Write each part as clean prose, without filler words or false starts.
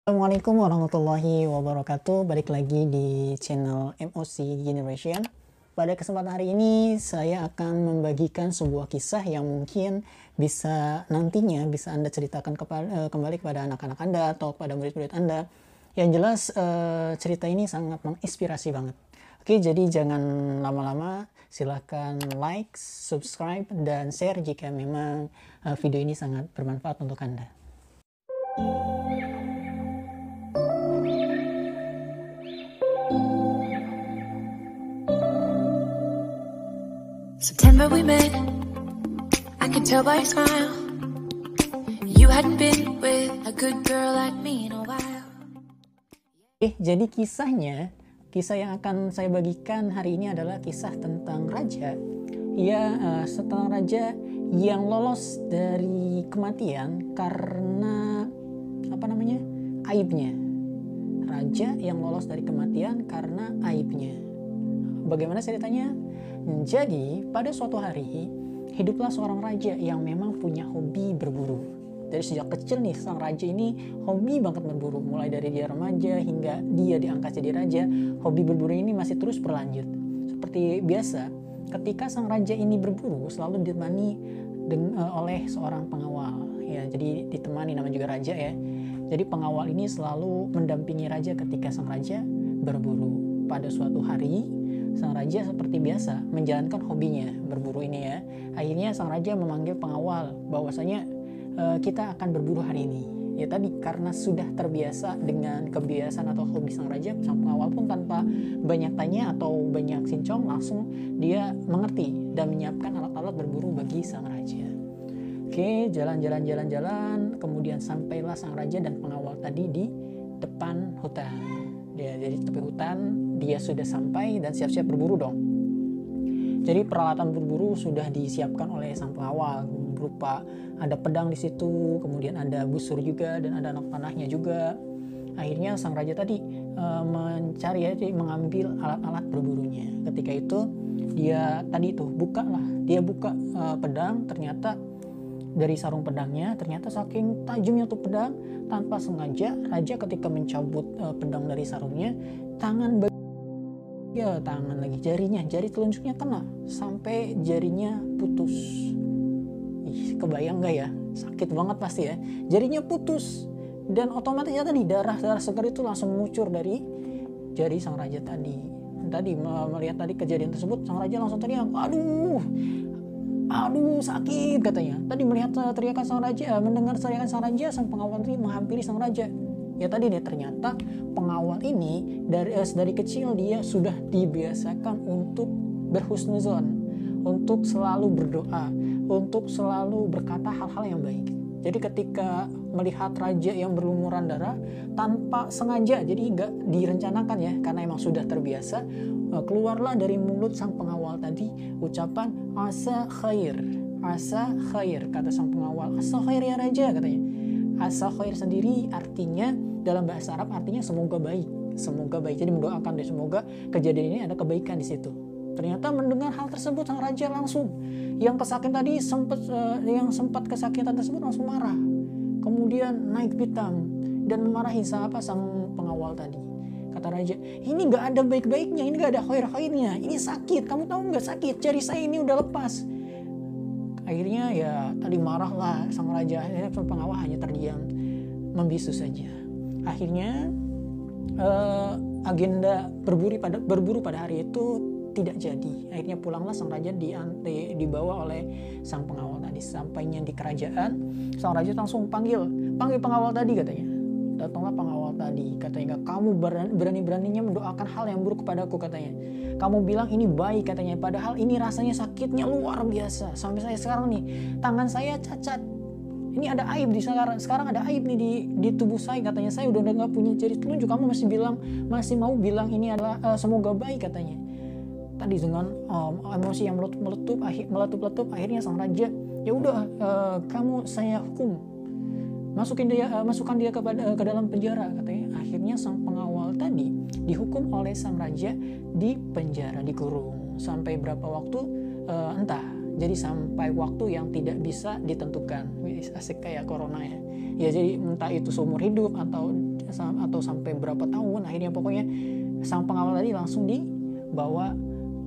Assalamualaikum warahmatullahi wabarakatuh. Balik lagi di channel MOC Generation. Pada kesempatan hari ini saya akan membagikan sebuah kisah yang mungkin bisa nantinya bisa Anda ceritakan kembali kepada anak-anak Anda atau kepada murid-murid Anda. Yang jelas cerita ini sangat menginspirasi banget. Oke, jadi jangan lama-lama, silahkan like, subscribe, dan share jika memang video ini sangat bermanfaat untuk Anda. September we met, I could tell by your smile. You hadn't been with a good girl like me in a while. Jadi kisah yang akan saya bagikan hari ini adalah kisah tentang raja. Tentang raja yang lolos dari kematian karena aibnya. Raja yang lolos dari kematian karena aibnya. Bagaimana ceritanya? Jadi pada suatu hari hiduplah seorang raja yang memang punya hobi berburu. Dari sejak kecil nih sang raja ini hobi banget berburu. Mulai dari dia remaja hingga dia diangkat jadi raja, hobi berburu ini masih terus berlanjut. Seperti biasa, ketika sang raja ini berburu selalu ditemani oleh seorang pengawal. Ya, jadi ditemani, namanya juga raja ya. Jadi pengawal ini selalu mendampingi raja ketika sang raja berburu. Pada suatu hari sang raja seperti biasa menjalankan hobinya berburu ini ya. Akhirnya sang raja memanggil pengawal bahwasanya kita akan berburu hari ini. Ya tadi karena sudah terbiasa dengan kebiasaan atau hobi sang raja, sang pengawal pun tanpa banyak tanya atau banyak sincong langsung dia mengerti dan menyiapkan alat-alat berburu bagi sang raja. Oke, jalan, kemudian sampailah sang raja dan pengawal tadi di depan hutan. Jadi tepi hutan dia sudah sampai dan siap-siap berburu dong. Jadi peralatan berburu sudah disiapkan oleh sang pengawal, berupa ada pedang di situ, kemudian ada busur juga dan ada anak panahnya juga. Akhirnya sang raja tadi mengambil alat-alat berburunya. Ketika itu dia buka pedang, ternyata dari sarung pedangnya ternyata saking tajamnya tuh pedang, tanpa sengaja raja ketika mencabut pedang dari sarungnya, jari telunjuknya kena sampai jarinya putus. Kebayang gak ya? Sakit banget pasti ya. Jarinya putus dan otomatis tadi darah segar itu langsung mengucur dari jari sang raja tadi. Melihat tadi kejadian tersebut, sang raja langsung teriak, aduh sakit katanya. Tadi melihat teriakan sang raja, mendengar teriakan sang raja, sang pengawal ini menghampiri sang raja. Ya tadi dia ternyata pengawal ini dari kecil dia sudah dibiasakan untuk berhusnuzon, untuk selalu berdoa, untuk selalu berkata hal-hal yang baik. Jadi ketika melihat raja yang berlumuran darah tanpa sengaja, jadi nggak direncanakan ya, karena emang sudah terbiasa, keluarlah dari mulut sang pengawal tadi ucapan asa khair, kata sang pengawal, asa khair ya raja katanya. Asa khair sendiri artinya dalam bahasa Arab artinya semoga baik. Jadi mendoakan deh semoga kejadian ini ada kebaikan di situ. Ternyata mendengar hal tersebut sang raja langsung yang sempat kesakitan tersebut langsung marah. Kemudian naik pitam dan memarahi sang pengawal tadi. Kata raja, ini nggak ada baik-baiknya, ini nggak ada khair-khairnya, ini sakit, kamu tahu nggak sakit, jari saya ini udah lepas. Akhirnya ya tadi marahlah sang raja, akhirnya sang pengawal hanya terdiam, membisu saja. Akhirnya agenda berburu pada hari itu tidak jadi. Akhirnya pulanglah sang raja dibawa oleh sang pengawal tadi. Sampainya di kerajaan, sang raja langsung panggil pengawal tadi katanya. Datanglah pengawal tadi, katanya, kamu berani-beraninya mendoakan hal yang buruk kepadaku katanya. Kamu bilang ini baik katanya, padahal ini rasanya sakitnya luar biasa. Sampai saya sekarang nih, tangan saya cacat. Ini ada aib sekarang ada aib nih di tubuh saya katanya. Saya udah nggak punya jari telunjuk, kamu masih mau bilang ini adalah semoga baik katanya. Tadi dengan emosi yang meletup-letup, akhirnya sang raja, ya udah saya hukum, masukkan dia ke dalam penjara katanya. Akhirnya sang pengawal tadi dihukum oleh sang raja di penjara, dikurung sampai berapa waktu entah. Jadi sampai waktu yang tidak bisa ditentukan. Asik kayak corona ya. Ya jadi entah itu seumur hidup atau atau sampai berapa tahun. Akhirnya pokoknya sang pengawal tadi langsung dibawa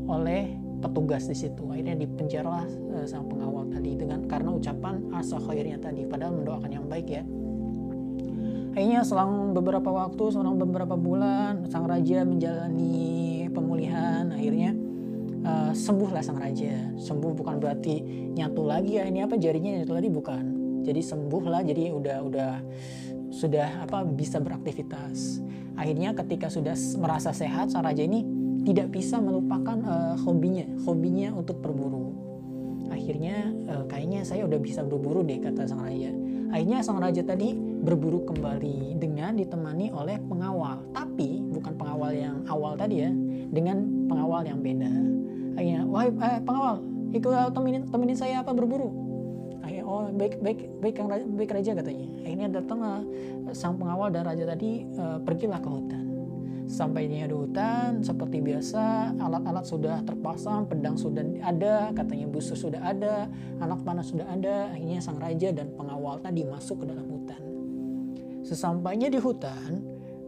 oleh petugas di situ. Akhirnya dipenjaralah sang pengawal tadi karena ucapan asa khairnya tadi, padahal mendoakan yang baik ya. Akhirnya selang beberapa waktu, selang beberapa bulan, sang raja menjalani pemulihan. Akhirnya sembuhlah sang raja. Sembuh bukan berarti nyatu lagi ya, ini jarinya nyatu lagi, bukan. Jadi sembuhlah, jadi sudah bisa beraktivitas. Akhirnya ketika sudah merasa sehat, sang raja ini tidak bisa melupakan hobinya untuk berburu. Akhirnya kayaknya saya udah bisa berburu deh, kata sang raja. Akhirnya sang raja tadi berburu kembali dengan ditemani oleh pengawal, tapi bukan pengawal yang awal tadi ya, dengan pengawal yang beda. Akhirnya, wahai pengawal, ikut temenin saya berburu. Akhirnya, oh baik raja, katanya. Akhirnya datang sang pengawal dan raja tadi pergilah ke hutan. Sampainya di hutan, seperti biasa, alat-alat sudah terpasang, pedang sudah ada, katanya busur sudah ada, anak panah sudah ada. Akhirnya sang raja dan pengawal tadi masuk ke dalam hutan. Sesampainya di hutan,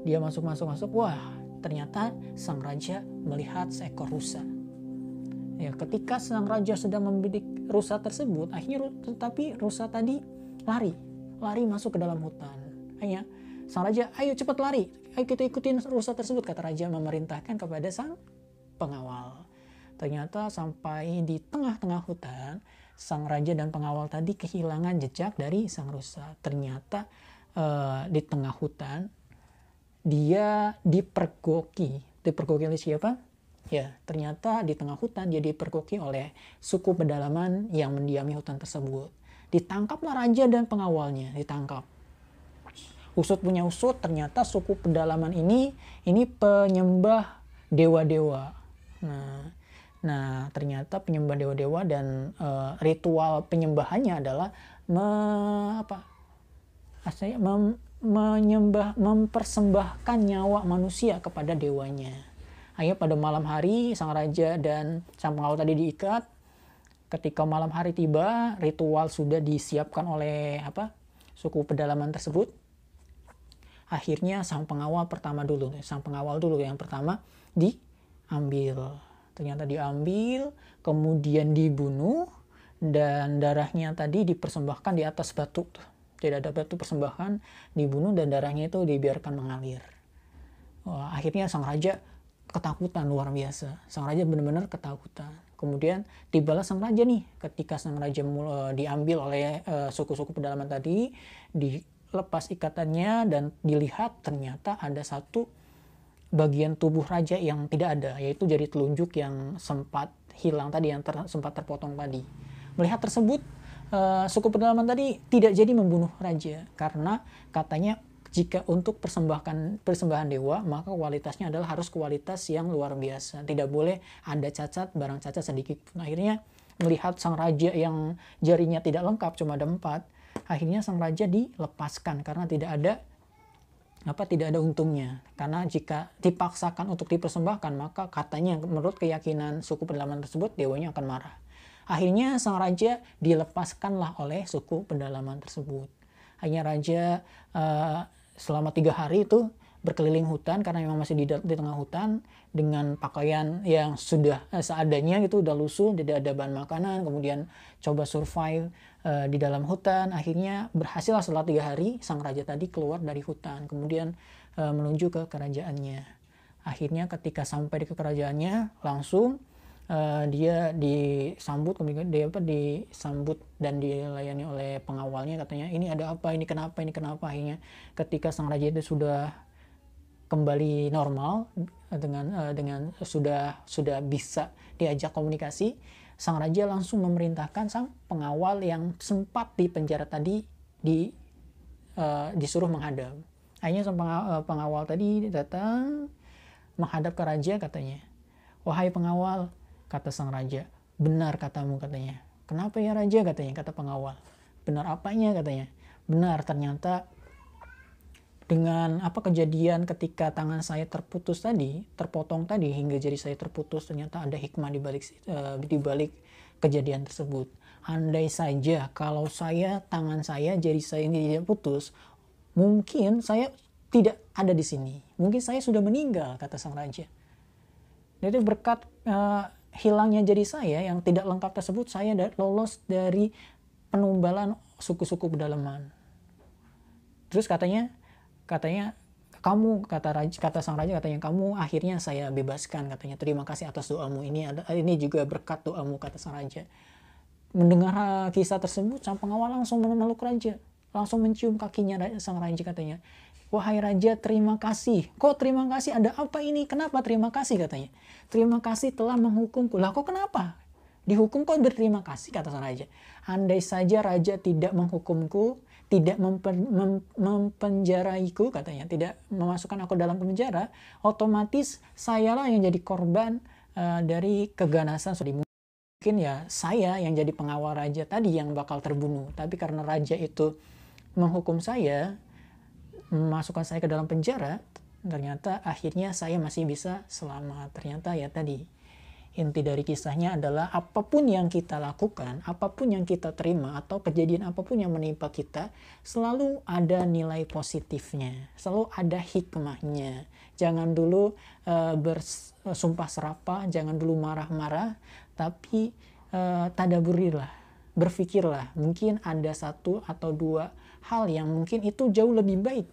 dia masuk. Wah, ternyata sang raja melihat seekor rusa. Ya, ketika sang raja sedang membidik rusa tersebut, akhirnya tetapi rusa tadi lari masuk ke dalam hutan. Akhirnya sang raja, ayo cepat lari, ayo kita ikutin rusa tersebut, kata raja memerintahkan kepada sang pengawal. Ternyata sampai di tengah-tengah hutan, sang raja dan pengawal tadi kehilangan jejak dari sang rusa. Ternyata di tengah hutan dia dipergoki oleh siapa? Ya, ternyata di tengah hutan dia dipergoki oleh suku pedalaman yang mendiami hutan tersebut. Ditangkaplah raja dan pengawalnya, ditangkap. Usut punya usut, ternyata suku pedalaman ini penyembah dewa-dewa. Nah, ternyata penyembah dewa-dewa dan ritual penyembahannya adalah mempersembahkan nyawa manusia kepada dewanya. Akhirnya pada malam hari sang raja dan sang pengawal tadi diikat. Ketika malam hari tiba, ritual sudah disiapkan oleh suku pedalaman tersebut. Akhirnya sang pengawal dulu yang pertama diambil. Ternyata diambil, kemudian dibunuh, dan darahnya tadi dipersembahkan di atas batu. Tidak ada batu persembahan, dibunuh dan darahnya itu dibiarkan mengalir. Akhirnya sang raja ketakutan luar biasa. Sang raja benar-benar ketakutan. Kemudian tibalah sang raja nih. Ketika sang raja diambil oleh suku-suku pedalaman tadi, dilepas ikatannya dan dilihat ternyata ada satu bagian tubuh raja yang tidak ada, yaitu jari telunjuk yang sempat hilang tadi, yang sempat terpotong tadi. Melihat tersebut, suku pedalaman tadi tidak jadi membunuh raja karena katanya jika untuk persembahan dewa, maka kualitasnya adalah harus kualitas yang luar biasa. Tidak boleh ada barang cacat sedikit pun. Akhirnya melihat sang raja yang jarinya tidak lengkap, cuma ada 4, akhirnya sang raja dilepaskan karena tidak ada untungnya. Karena jika dipaksakan untuk dipersembahkan, maka katanya menurut keyakinan suku pedalaman tersebut, dewanya akan marah. Akhirnya sang raja dilepaskanlah oleh suku pedalaman tersebut. Akhirnya raja selama 3 hari itu berkeliling hutan karena memang masih di tengah hutan dengan pakaian yang sudah seadanya gitu, udah lusuh, tidak ada bahan makanan, kemudian coba survive di dalam hutan. Akhirnya berhasil setelah 3 hari sang raja tadi keluar dari hutan, kemudian menuju ke kerajaannya. Akhirnya ketika sampai di kerajaannya langsung dia disambut, kemudian dia disambut dan dilayani oleh pengawalnya, katanya ini ada apa, ini kenapa. Akhirnya ketika sang raja itu sudah kembali normal dengan sudah bisa diajak komunikasi, sang raja langsung memerintahkan sang pengawal yang sempat di penjara tadi disuruh menghadap. Akhirnya sang pengawal tadi datang menghadap ke raja, katanya, wahai pengawal, kata sang raja, benar katamu, katanya. Kenapa ya raja, katanya, kata pengawal. Benar apanya, katanya. Benar, ternyata dengan kejadian ketika tangan saya terpotong tadi hingga jari saya terputus, ternyata ada hikmah di balik kejadian tersebut. Andai saja kalau tangan saya, jari saya ini tidak putus, mungkin saya tidak ada di sini. Mungkin saya sudah meninggal, kata sang raja. Jadi berkat hilangnya jari saya yang tidak lengkap tersebut, saya lolos dari penumbalan suku-suku pedalaman. Terus katanya kamu, kata sang raja, katanya kamu akhirnya saya bebaskan, katanya terima kasih atas doamu, ini juga berkat doamu, kata sang raja. Mendengar kisah tersebut, sang pengawal langsung memeluk raja, langsung mencium kakinya sang raja, katanya, wahai raja, terima kasih. Kok terima kasih? Ada apa ini? Kenapa terima kasih? Katanya, terima kasih telah menghukumku. Lah kok kenapa dihukum kok berterima kasih, kata sang raja. Andai saja raja tidak menghukumku, tidak mempenjaraiku, katanya, tidak memasukkan aku dalam penjara, otomatis sayalah yang jadi korban dari keganasan. Mungkin ya saya yang jadi pengawal raja tadi yang bakal terbunuh. Tapi karena raja itu menghukum saya, memasukkan saya ke dalam penjara, ternyata akhirnya saya masih bisa selamat. Ternyata ya tadi, inti dari kisahnya adalah apapun yang kita lakukan, apapun yang kita terima, atau kejadian apapun yang menimpa kita, selalu ada nilai positifnya, selalu ada hikmahnya. Jangan dulu bersumpah serapah, jangan dulu marah-marah, tapi tadaburilah, berpikirlah, mungkin ada satu atau dua hal yang mungkin itu jauh lebih baik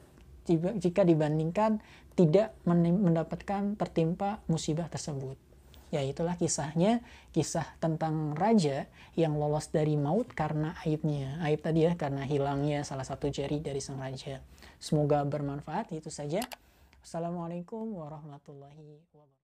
jika dibandingkan tidak mendapatkan tertimpa musibah tersebut. Ya itulah kisahnya, kisah tentang raja yang lolos dari maut karena aibnya. Aib tadi ya, karena hilangnya salah satu jari dari sang raja. Semoga bermanfaat, itu saja. Assalamualaikum warahmatullahi wabarakatuh.